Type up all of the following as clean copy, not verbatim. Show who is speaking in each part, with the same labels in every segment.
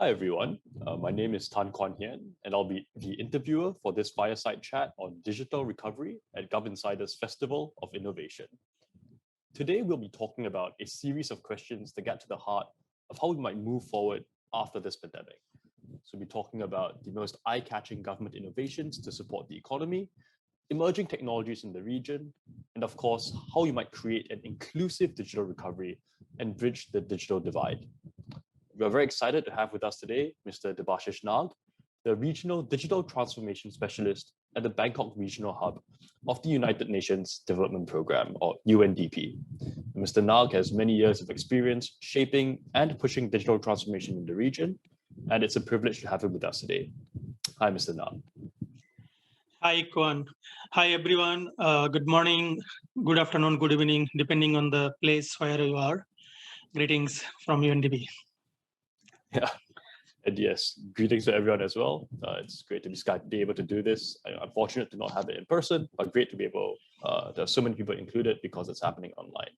Speaker 1: Hi everyone, my name is Tan Kuan Hian and I'll be the interviewer for this fireside chat on digital recovery at GovInsider's Festival of Innovation. Today we'll be talking about a series of questions that get to the heart of how we might move forward after this pandemic. So we'll be talking about the most eye-catching government innovations to support the economy, emerging technologies in the region, and of course, how you might create an inclusive digital recovery and bridge the digital divide. We're very excited to have with us today Mr. Debashish Nag, the Regional Digital Transformation Specialist at the Bangkok Regional Hub of the United Nations Development Programme, or UNDP. Mr. Nag has many years of experience shaping and pushing digital transformation in the region, and it's a privilege to have him with us today. Hi, Mr. Nag.
Speaker 2: Hi, Kwan. Hi, everyone. Good morning, good afternoon, good evening, depending on the place where you are. Greetings from UNDP.
Speaker 1: Yeah, and yes, greetings to everyone as well. It's great to be able to do this. I'm fortunate to not have it in person, but great to be able to have so many people included because it's happening online.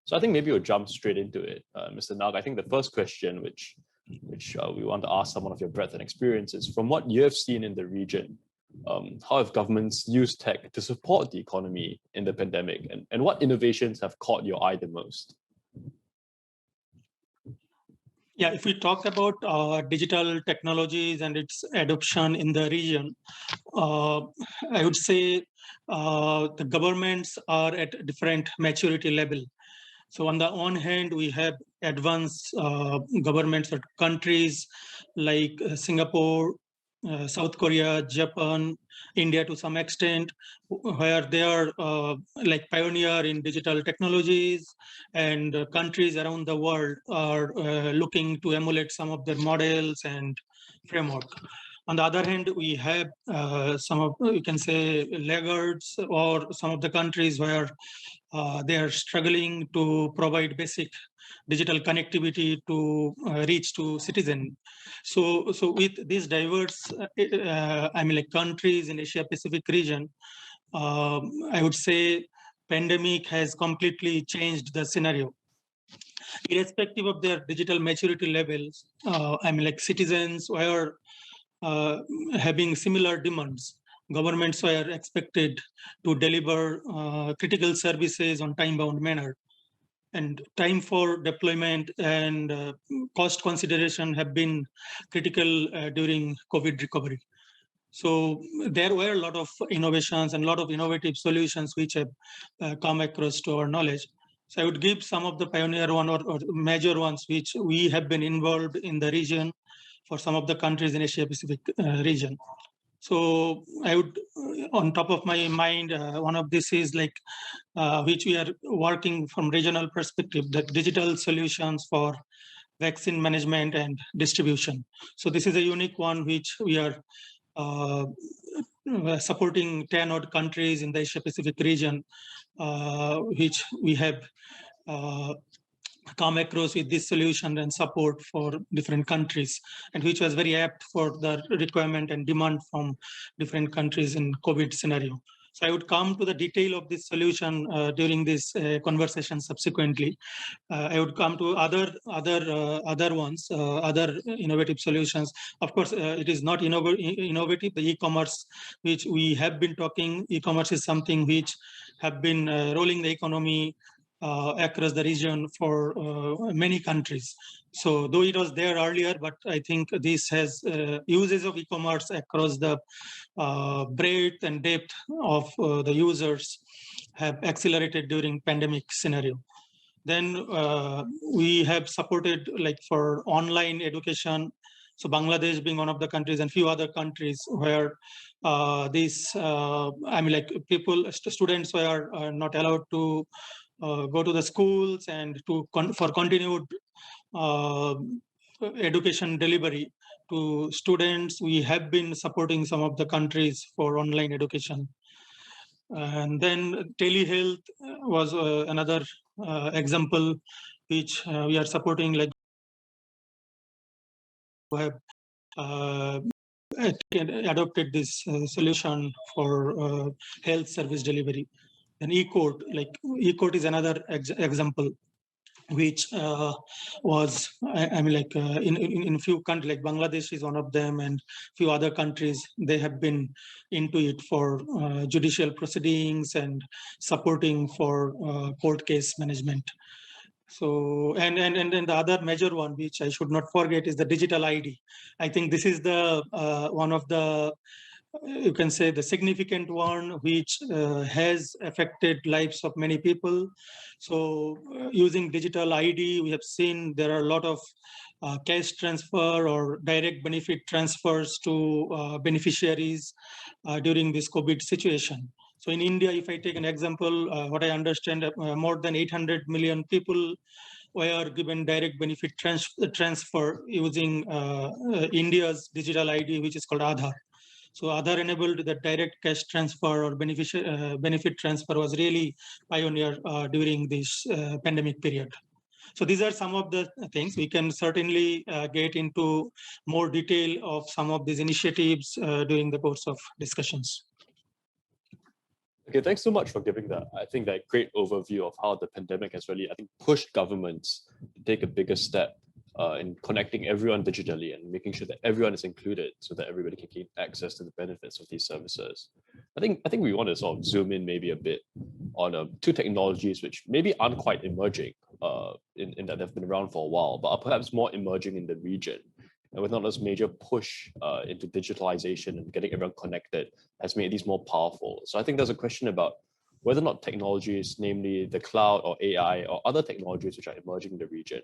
Speaker 1: So I think maybe we'll jump straight into it. Mr. Nag, I think the first question, which we want to ask someone of your breadth and experience is, from what you have seen in the region, how have governments used tech to support the economy in the pandemic, and what innovations have caught your eye the most?
Speaker 2: Yeah, if we talk about digital technologies and its adoption in the region, I would say the governments are at different maturity level. So on the one hand, we have advanced governments or countries like Singapore, South Korea, Japan, India to some extent, where they are like pioneer in digital technologies, and countries around the world are looking to emulate some of their models and framework. On the other hand, we have some of, you can say, laggards, or some of the countries where they are struggling to provide basic digital connectivity to reach to citizen. So with these diverse, like countries in Asia Pacific region, I would say pandemic has completely changed the scenario. Irrespective of their digital maturity levels, like citizens were having similar demands. Governments were expected to deliver critical services on time-bound manner, and time for deployment and cost consideration have been critical during COVID recovery. So there were a lot of innovations and a lot of innovative solutions which have come across to our knowledge. So I would give some of the pioneer one or major ones which we have been involved in the region for some of the countries in Asia Pacific region. So I would, on top of my mind, one of this is like, which we are working from regional perspective, the digital solutions for vaccine management and distribution. So this is a unique one which we are supporting 10 odd countries in the Asia Pacific region, which we have come across with this solution and support for different countries, and which was very apt for the requirement and demand from different countries in COVID scenario. So I would come to the detail of this solution during this conversation subsequently. I would come to other ones, other innovative solutions. Of course, it is not innovative. The e-commerce, which we have been talking, e-commerce is something which have been rolling the economy across the region for many countries. So though it was there earlier, but I think this has uses of e-commerce across the breadth and depth of the users have accelerated during pandemic scenario. Then we have supported like for online education. So Bangladesh being one of the countries, and few other countries where like students were not allowed to go to the schools and for continued education delivery to students. We have been supporting some of the countries for online education. And then telehealth was another example which we are supporting, like who have adopted this solution for health service delivery. And eCourt, like eCourt is another example. which was, I mean, like in few countries, like Bangladesh is one of them, and few other countries, they have been into it for judicial proceedings and supporting for court case management. So, and then the other major one, which I should not forget, is the digital ID. I think this is the one of the, you can say, the significant one, which has affected lives of many people. So using digital ID, we have seen there are a lot of cash transfer or direct benefit transfers to beneficiaries during this COVID situation. So in India, if I take an example, what I understand, more than 800 million people were given direct benefit transfer using India's digital ID, which is called Aadhaar. So Aadhaar enabled the direct cash transfer or benefit transfer was really pioneer during this pandemic period. So these are some of the things. We can certainly get into more detail of some of these initiatives during the course of discussions.
Speaker 1: Okay, thanks so much for giving that. I think that great overview of how the pandemic has really, I think, pushed governments to take a bigger step in connecting everyone digitally and making sure that everyone is included so that everybody can gain access to the benefits of these services. I think we want to sort of zoom in maybe a bit on two technologies which maybe aren't quite emerging in that they've been around for a while, but are perhaps more emerging in the region. And with not this major push into digitalization and getting everyone connected has made these more powerful. So I think there's a question about whether or not technologies, namely the cloud or AI or other technologies which are emerging in the region,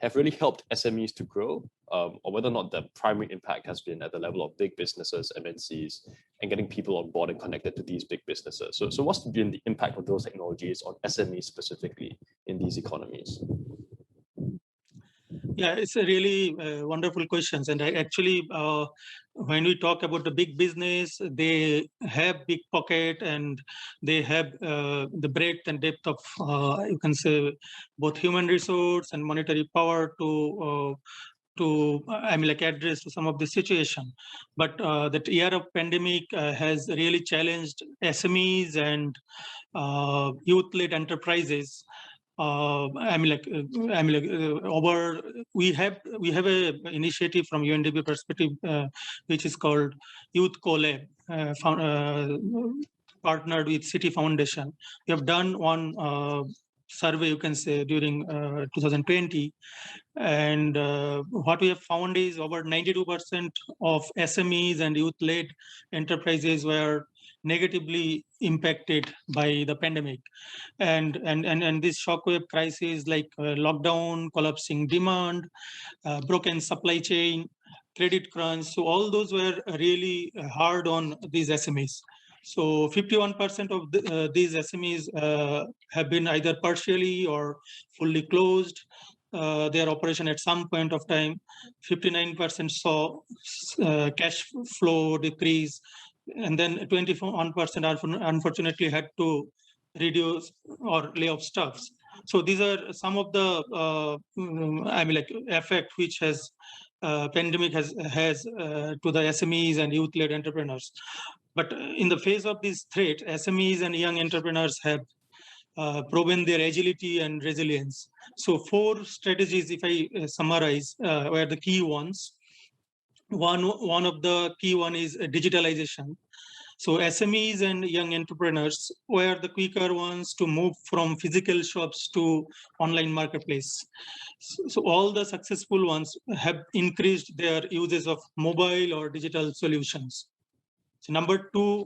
Speaker 1: have really helped SMEs to grow, or whether or not the primary impact has been at the level of big businesses, MNCs, and getting people on board and connected to these big businesses. So what's been the impact of those technologies on SMEs specifically in these economies?
Speaker 2: Yeah, it's a really wonderful questions. And I actually, when we talk about the big business, they have big pocket and they have the breadth and depth of, you can say, both human resource and monetary power to I mean, like, address to some of the situation. But that year of pandemic has really challenged SMEs and youth-led enterprises. Over we have a initiative from UNDP perspective, which is called Youth Collab, partnered with City Foundation. We have done one survey, you can say, during 2020, and what we have found is over 92% of SMEs and youth-led enterprises were negatively impacted by the pandemic, and this shockwave crisis, like lockdown, collapsing demand, broken supply chain, credit crunch, so all those were really hard on these SMEs. So 51% of these SMEs have been either partially or fully closed their operation at some point of time. 59% saw cash flow decrease, and then 21% unfortunately had to reduce or lay off staffs. So these are some of the effect which has pandemic has to the SMEs and youth-led entrepreneurs. But in the face of this threat, SMEs and young entrepreneurs have proven their agility and resilience. So 4 strategies, if I summarize, were the key ones. One of the key one is digitalization. So SMEs and young entrepreneurs were the quicker ones to move from physical shops to online marketplace. So all the successful ones have increased their uses of mobile or digital solutions. So number 2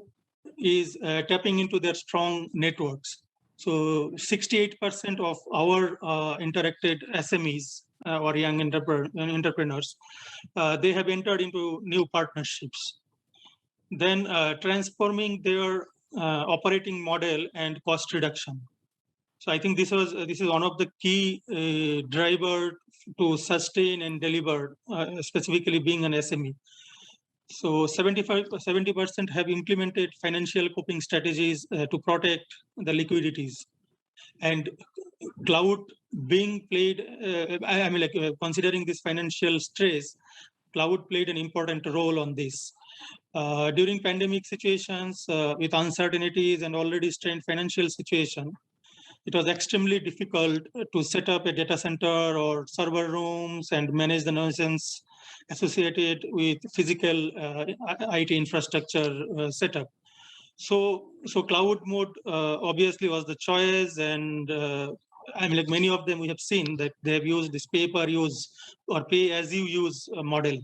Speaker 2: is tapping into their strong networks. So 68% of our interacted SMEs or young entrepreneurs, they have entered into new partnerships. Then transforming their operating model and cost reduction. So I think this is one of the key driver to sustain and deliver, specifically being an SME. So 70% have implemented financial coping strategies to protect the liquidities. And cloud being played, considering this financial stress, cloud played an important role on this. During pandemic situations with uncertainties and already strained financial situation, it was extremely difficult to set up a data center or server rooms and manage the nuisance associated with physical IT infrastructure setup. So cloud mode obviously was the choice, and I mean, like many of them we have seen that they have used this pay-per-use or pay-as-you-use model.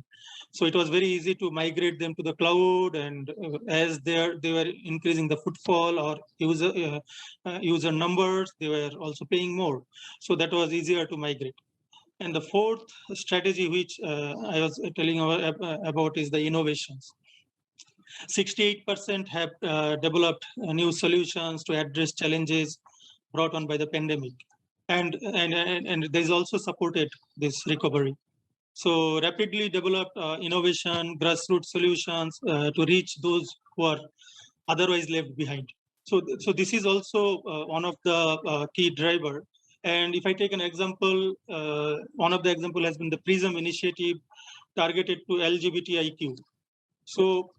Speaker 2: So it was very easy to migrate them to the cloud, and as they were increasing the footfall or user numbers, they were also paying more. So that was easier to migrate. And the fourth strategy, which I was telling about, is the innovations. 68% have developed new solutions to address challenges brought on by the pandemic, and there's also supported this recovery. So rapidly developed innovation, grassroots solutions to reach those who are otherwise left behind. So this is also one of the key driver. And if I take an example, one of the example has been the PRISM initiative targeted to LGBTIQ. So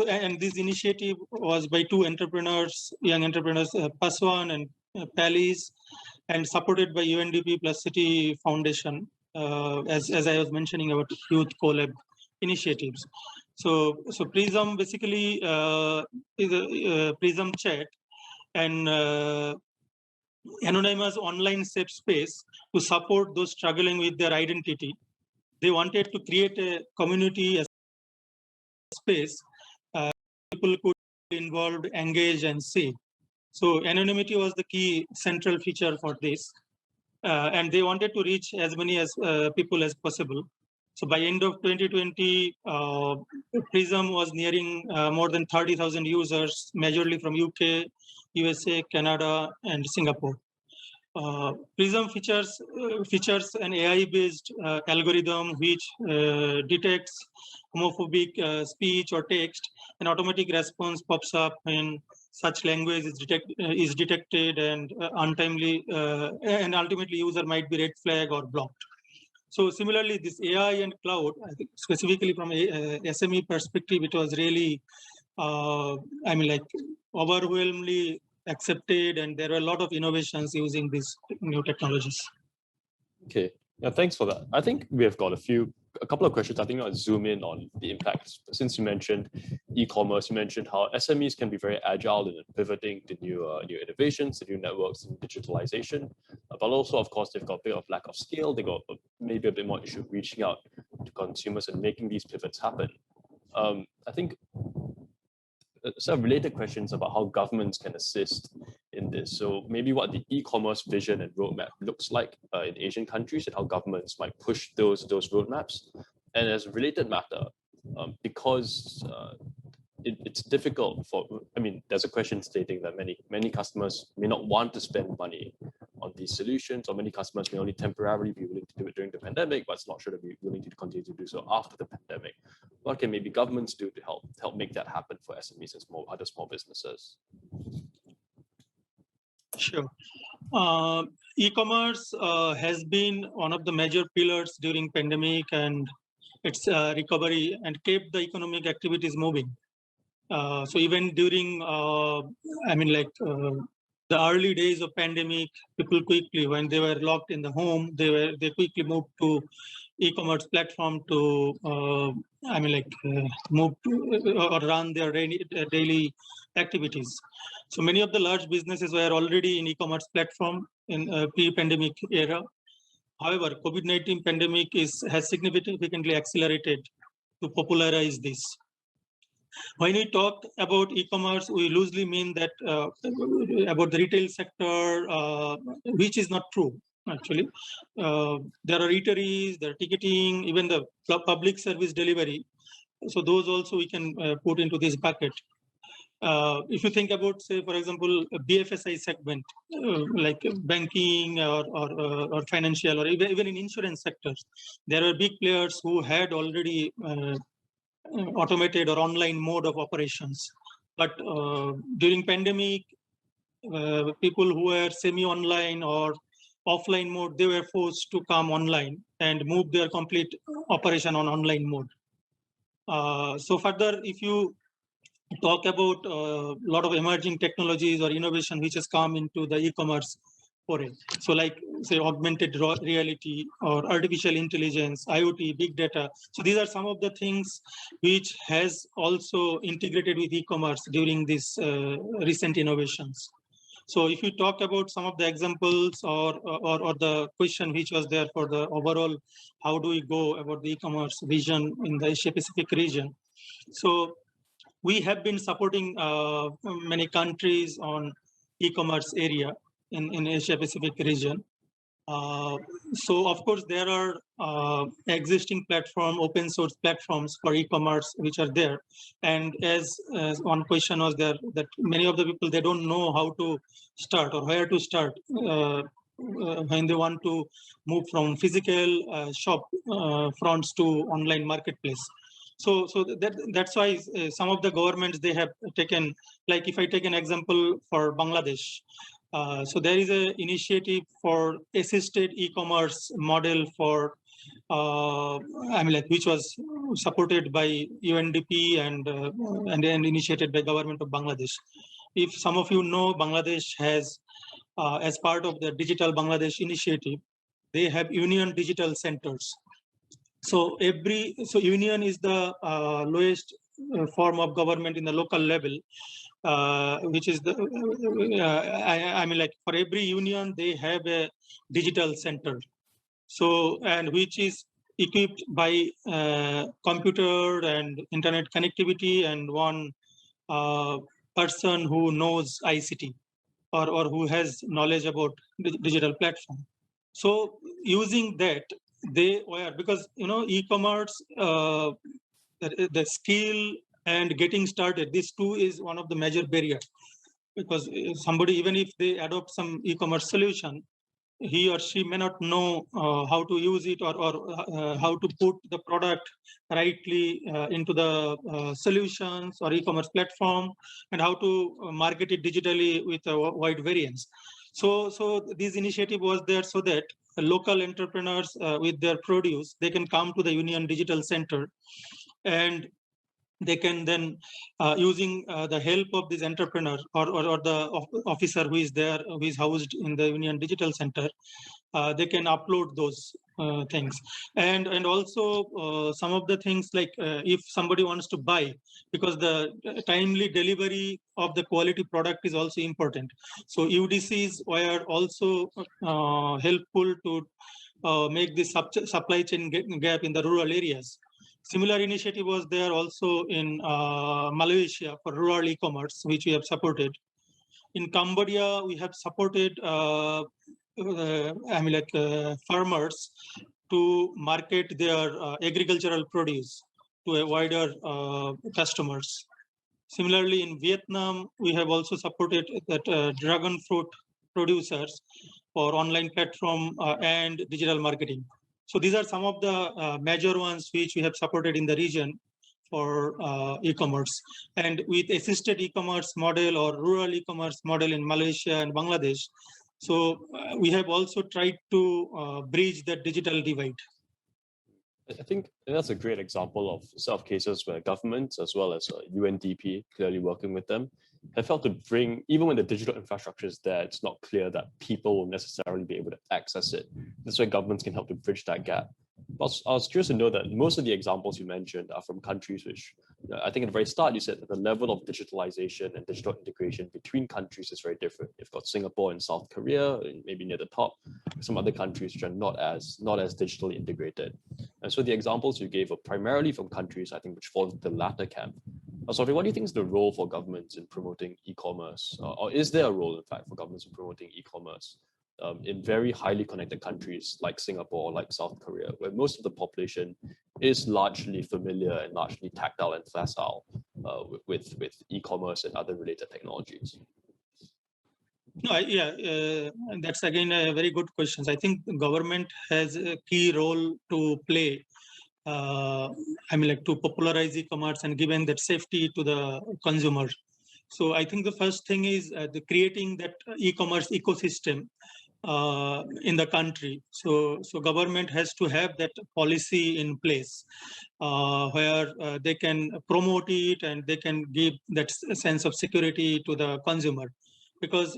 Speaker 2: and this initiative was by two entrepreneurs, young entrepreneurs, Paswan and Palis, and supported by UNDP plus City Foundation, as I was mentioning about youth collab initiatives. So PRISM basically is a PRISM chat and anonymous online safe space to support those struggling with their identity. They wanted to create a community space people could be involved, engage, and see. So anonymity was the key central feature for this. And they wanted to reach as many as people as possible. So by end of 2020, PRISM was nearing more than 30,000 users, majorly from UK, USA, Canada, and Singapore. PRISM features an AI-based algorithm which detects homophobic speech or text. An automatic response pops up when such language is detected, and untimely, and ultimately user might be red flag or blocked. So similarly, this AI and cloud, I think specifically from a SME perspective, it was really, I mean, like overwhelmingly accepted, and there were a lot of innovations using these new technologies.
Speaker 1: Okay, yeah, thanks for that. I think we have got a couple of questions. I think I'll zoom in on the impacts. Since you mentioned e-commerce, you mentioned how SMEs can be very agile in pivoting to new innovations, to new networks and digitalization. But also, of course, they've got a bit of lack of scale. They got maybe a bit more issue reaching out to consumers and making these pivots happen. I think some related questions about how governments can assist in this. So maybe what the e-commerce vision and roadmap looks like in Asian countries, and how governments might push those roadmaps. And as a related matter, because it's difficult for, I mean, there's a question stating that many customers may not want to spend money on these solutions, or many customers may only temporarily be willing to do it during the pandemic, but it's not sure to be willing to continue to do so after the pandemic. What can maybe governments do to help make that happen for SMEs and other small businesses?
Speaker 2: Sure. E-commerce has been one of the major pillars during pandemic and its recovery, and kept the economic activities moving. So even during, I mean, like the early days of pandemic, people quickly, when they were locked in the home, they quickly moved to e-commerce platform to, I mean, like move to or run their daily activities. So many of the large businesses were already in e-commerce platform in pre-pandemic era. However, COVID-19 pandemic has significantly accelerated to popularize this. When we talk about e-commerce, we loosely mean that about the retail sector, which is not true, actually. There are eateries, there are ticketing, even the public service delivery. So those also we can put into this bucket. If you think about, say, for example, a BFSI segment, like banking or financial, or even in insurance sectors, there are big players who had already automated or online mode of operations. But during pandemic, people who were semi-online or offline mode, they were forced to come online and move their complete operation on online mode. So further, if you talk about a lot of emerging technologies or innovation which has come into the e-commerce foray. So like say augmented reality or artificial intelligence, IoT, big data. So these are some of the things which has also integrated with e-commerce during these recent innovations. So if you talk about some of the examples or the question which was there for the overall, how do we go about the e-commerce vision in the Asia Pacific region? So we have been supporting many countries on e-commerce area in Asia Pacific region. So of course there are existing open source platforms for e-commerce which are there, and as one question was there, that many of the people, they don't know how to start or where to start when they want to move from physical shop fronts to online marketplace. So that's why some of the governments, they have taken, like if I take an example for Bangladesh, so there is an initiative for assisted e-commerce model for, which was supported by UNDP and initiated by government of Bangladesh. If some of you know, Bangladesh has, as part of the Digital Bangladesh initiative, they have union digital centers. So union is the lowest form of government in the local level, which is the for every union they have a digital center. So, and which is equipped by computer and internet connectivity and one person who knows ICT or who has knowledge about digital platform. So using that, they were, because e-commerce, the skill and getting started, this too is one of the major barriers, because somebody, even if they adopt some e-commerce solution, he or she may not know how to use it or how to put the product rightly into the solutions or e-commerce platform, and how to market it digitally with a wide variance. So this initiative was there so that local entrepreneurs with their produce, they can come to the Union Digital Center, and they can then, using the help of this entrepreneur or the officer who is there, who is housed in the Union Digital Center, they can upload those things. And also some of the things, like if somebody wants to buy, because the timely delivery of the quality product is also important. So UDCs were also helpful to make this supply chain gap in the rural areas. Similar initiative was there also in Malaysia for rural e-commerce, which we have supported. In Cambodia, we have supported farmers to market their agricultural produce to a wider customers. Similarly, in Vietnam, we have also supported that dragon fruit producers for online platform and digital marketing. So these are some of the major ones which we have supported in the region for e-commerce. And with assisted e-commerce model or rural e-commerce model in Malaysia and Bangladesh, so we have also tried to bridge the digital divide.
Speaker 1: I think that's a great example of set of cases where governments, as well as UNDP, clearly working with them, have helped to bring, even when the digital infrastructure is there, it's not clear that people will necessarily be able to access it. That's why governments can help to bridge that gap. But I was curious to know that most of the examples you mentioned are from countries which, I think at the very start, you said that the level of digitalization and digital integration between countries is very different. You've got Singapore and South Korea, and maybe near the top, some other countries which are not as digitally integrated. And so the examples you gave are primarily from countries, I think, which fall into the latter camp. Sophie, what do you think is the role for governments in promoting e-commerce? Or is there a role, in fact, for governments in promoting e-commerce in very highly connected countries like Singapore, like South Korea, where most of the population is largely familiar and largely tactile and facile with e-commerce and other related technologies?
Speaker 2: No, that's again a very good question. I think the government has a key role to play. To popularize e-commerce and giving that safety to the consumer. So I think the first thing is creating that e-commerce ecosystem in the country. So government has to have that policy in place where they can promote it and they can give that sense of security to the consumer. Because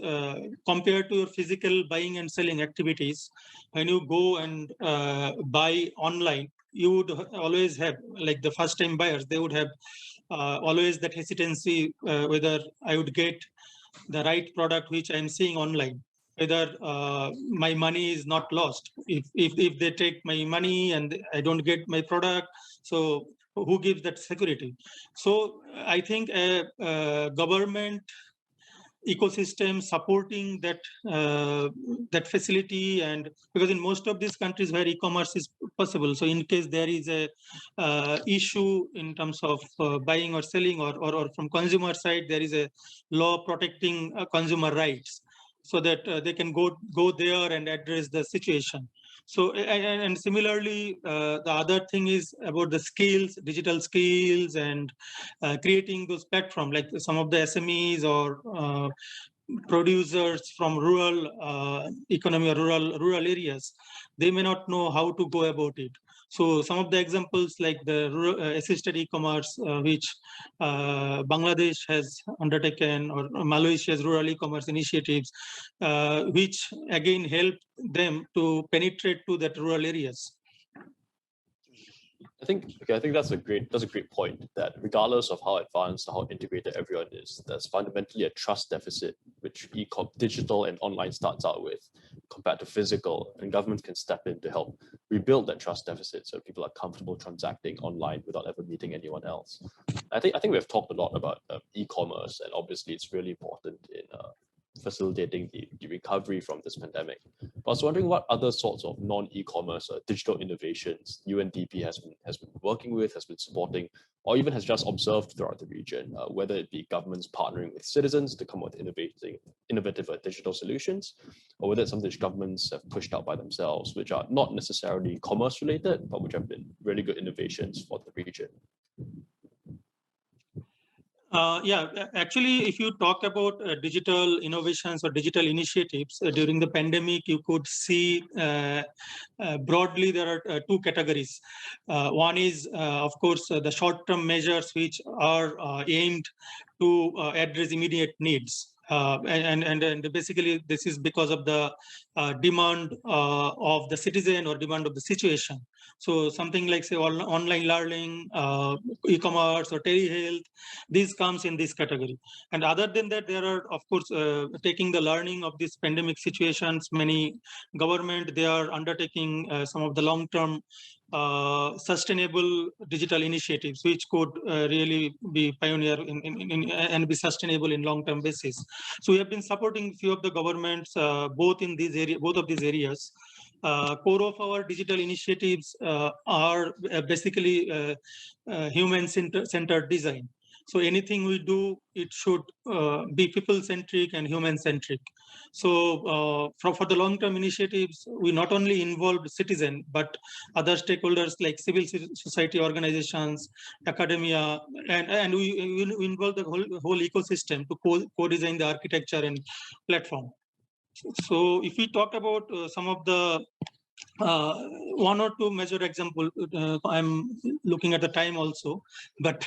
Speaker 2: compared to your physical buying and selling activities, when you go and buy online, you would always have, like the first time buyers, they would have always that hesitancy whether I would get the right product which I'm seeing online, whether my money is not lost. If they take my money and I don't get my product, so who gives that security? So I think a government ecosystem supporting that facility, and because in most of these countries where e-commerce is possible, so in case there is a issue in terms of buying or selling, or from consumer side there is a law protecting consumer rights, so that they can go there and address the situation. So and similarly, the other thing is about the skills, digital skills, and creating those platforms, like some of the SMEs or producers from rural economy or rural areas, they may not know how to go about it. So some of the examples like the assisted e-commerce, which Bangladesh has undertaken, or Malaysia's rural e-commerce initiatives, which again help them to penetrate to that rural areas.
Speaker 1: I think that's a great point, that regardless of how advanced or how integrated everyone is, there's fundamentally a trust deficit which digital and online starts out with compared to physical, and governments can step in to help rebuild that trust deficit so people are comfortable transacting online without ever meeting anyone else. I think we've talked a lot about e-commerce, and obviously it's really important in facilitating the recovery from this pandemic. But I was wondering what other sorts of non-e-commerce digital innovations UNDP has been working with, has been supporting, or even has just observed throughout the region, whether it be governments partnering with citizens to come up with innovative digital solutions, or whether it's something which governments have pushed out by themselves, which are not necessarily commerce related, but which have been really good innovations for the region.
Speaker 2: Yeah, actually, if you talk about digital innovations or digital initiatives during the pandemic, you could see broadly there are two categories. One is, of course, the short-term measures which are aimed to address immediate needs. And basically, this is because of the demand of the citizen or demand of the situation. So something like, say, online learning, e-commerce, or telehealth, these comes in this category. And other than that, there are, of course, taking the learning of these pandemic situations, many government, they are undertaking some of the long-term sustainable digital initiatives, which could really be pioneer and be sustainable in long-term basis. So we have been supporting few of the governments, both of these areas. Core of our digital initiatives are basically human-centered design. So anything we do, it should be people-centric and human-centric. So for the long-term initiatives, we not only involved citizens, but other stakeholders like civil society organizations, academia, and we involve the whole ecosystem to co-design the architecture and platform. So if we talk about some of the one or two major example, I'm looking at the time also, but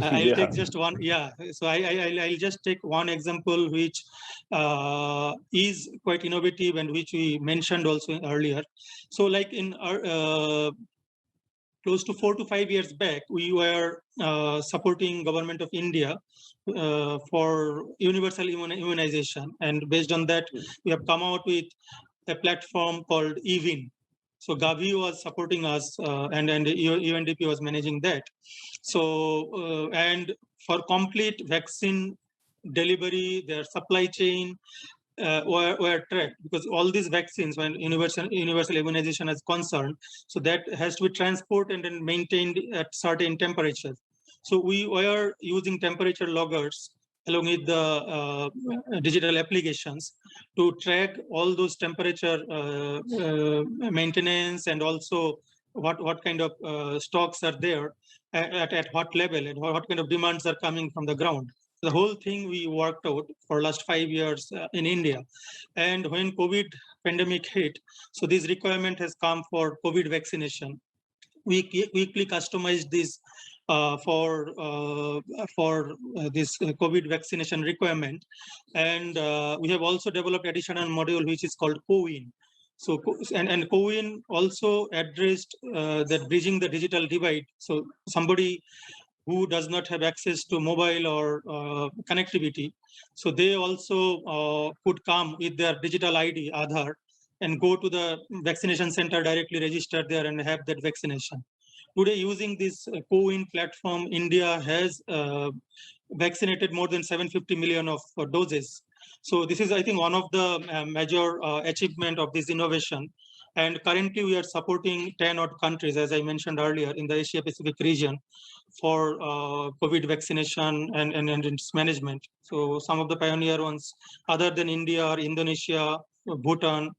Speaker 2: I'll take just one. Yeah, so I'll just take one example which is quite innovative and which we mentioned also earlier. So like in our close to 4 to 5 years back, we were supporting government of India for universal immunization, and based on that, we have come out with a platform called eWIN. So Gavi was supporting us, and UNDP was managing that. So and for complete vaccine delivery, their supply chain were tracked, because all these vaccines, when universal immunization is concerned, so that has to be transported and maintained at certain temperatures. So we were using temperature loggers along with the digital applications to track all those temperature maintenance, and also what kind of stocks are there at what level, and what kind of demands are coming from the ground. The whole thing we worked out for last 5 years in India. And when COVID pandemic hit, so this requirement has come for COVID vaccination. We quickly customized this for this COVID vaccination requirement. And we have also developed additional module, which is called CoWIN. So, and CoWIN also addressed that bridging the digital divide. So somebody who does not have access to mobile or connectivity, so they also could come with their digital ID, Aadhaar, and go to the vaccination center, directly register there and have that vaccination. Today, using this CoWIN platform, India has vaccinated more than 750 million of doses. So this is, I think, one of the major achievement of this innovation. And currently, we are supporting 10 odd countries, as I mentioned earlier, in the Asia Pacific region for COVID vaccination and its management. So some of the pioneer ones, other than India, are Indonesia, Bhutan,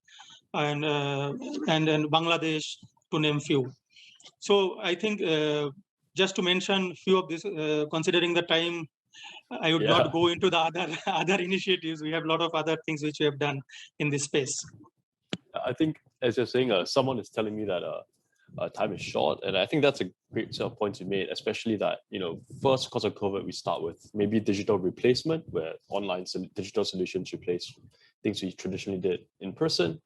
Speaker 2: and Bangladesh, to name few. So I think just to mention few of this, considering the time, I would not go into the other initiatives. We have a lot of other things which we have done in this space.
Speaker 1: I think, as you're saying, someone is telling me that time is short, and I think that's a great set of points you made, especially that, first, because of COVID, we start with maybe digital replacement, where online digital solutions replace things we traditionally did in person.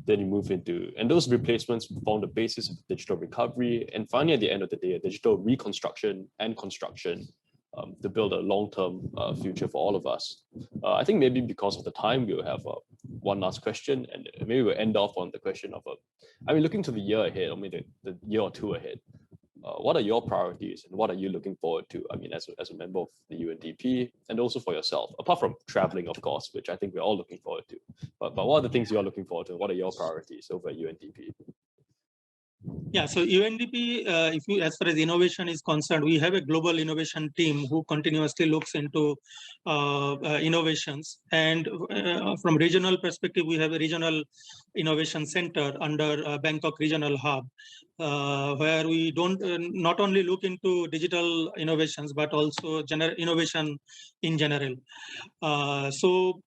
Speaker 1: Then you move into, and those replacements form the basis of digital recovery, and finally, at the end of the day, a digital reconstruction and construction to build a long-term future for all of us. I think maybe because of the time, we'll have one last question, and maybe we'll end off on the question of, looking to the year ahead, or maybe the year or two ahead. What are your priorities, and what are you looking forward to? As a member of the UNDP, and also for yourself, apart from traveling, of course, which I think we're all looking forward to. But what are the things you're looking forward to? What are your priorities over at UNDP?
Speaker 2: Yeah, so UNDP, as far as innovation is concerned, we have a global innovation team who continuously looks into innovations. And from regional perspective, we have a regional innovation center under Bangkok Regional Hub, where we don't not only look into digital innovations, but also innovation in general. So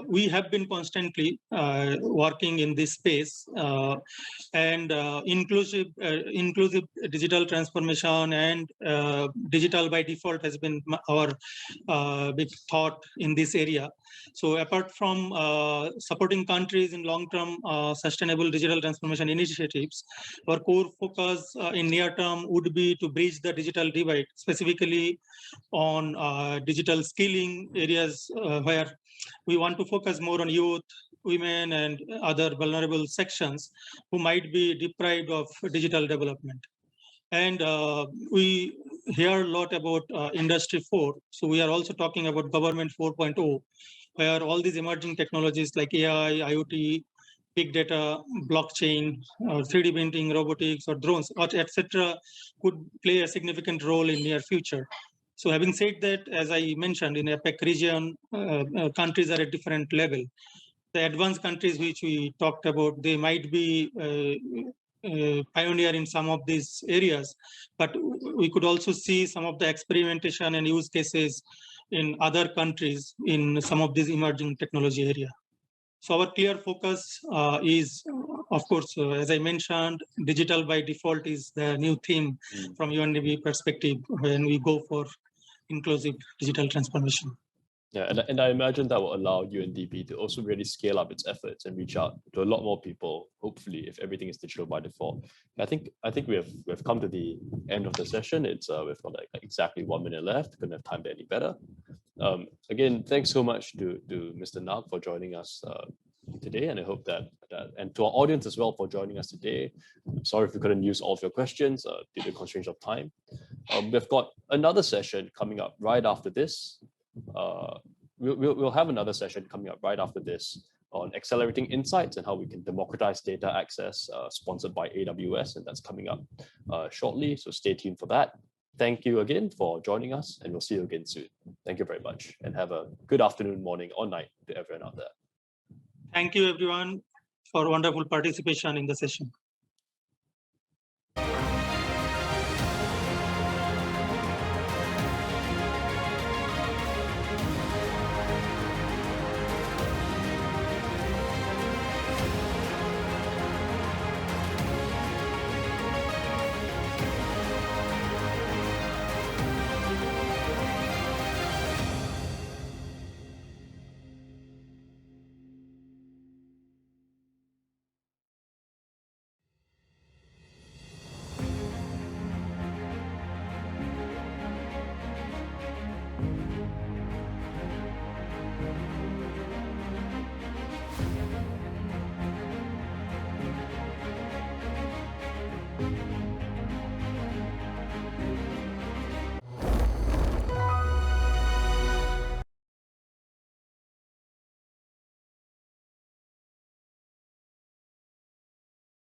Speaker 2: we have been constantly working in this space, and inclusive digital transformation and digital by default has been our big thought in this area. So apart from supporting countries in long-term sustainable digital transformation initiatives, our core focus in near term would be to bridge the digital divide, specifically on digital skilling areas where we want to focus more on youth, women, and other vulnerable sections who might be deprived of digital development. And we hear a lot about Industry 4. So we are also talking about Government 4.0, where all these emerging technologies like AI, IoT, big data, blockchain, or 3D printing, robotics, or drones, etc., could play a significant role in near future. So having said that, as I mentioned, in APEC region, countries are at different level. The advanced countries which we talked about, they might be pioneer in some of these areas, but we could also see some of the experimentation and use cases in other countries in some of these emerging technology area. So our clear focus is, of course, as I mentioned, digital by default is the new theme from UNDP perspective when we go for inclusive digital transformation.
Speaker 1: Yeah, and I imagine that will allow UNDP to also really scale up its efforts and reach out to a lot more people, hopefully, if everything is digital by default. I think we have come to the end of the session. It's we've got like exactly 1 minute left. Couldn't have timed it any better. Again, thanks so much to Mr. Nag for joining us today, and I hope that and to our audience as well for joining us today. I'm sorry if we couldn't use all of your questions due to constraints of time. We've got another session coming up right after this. We'll have another session coming up right after this on accelerating insights and how we can democratize data access, sponsored by AWS, and that's coming up shortly. So stay tuned for that. Thank you again for joining us, and we'll see you again soon. Thank you very much, and have a good afternoon, morning, or night to everyone out there.
Speaker 2: Thank you, everyone, for wonderful participation in the session.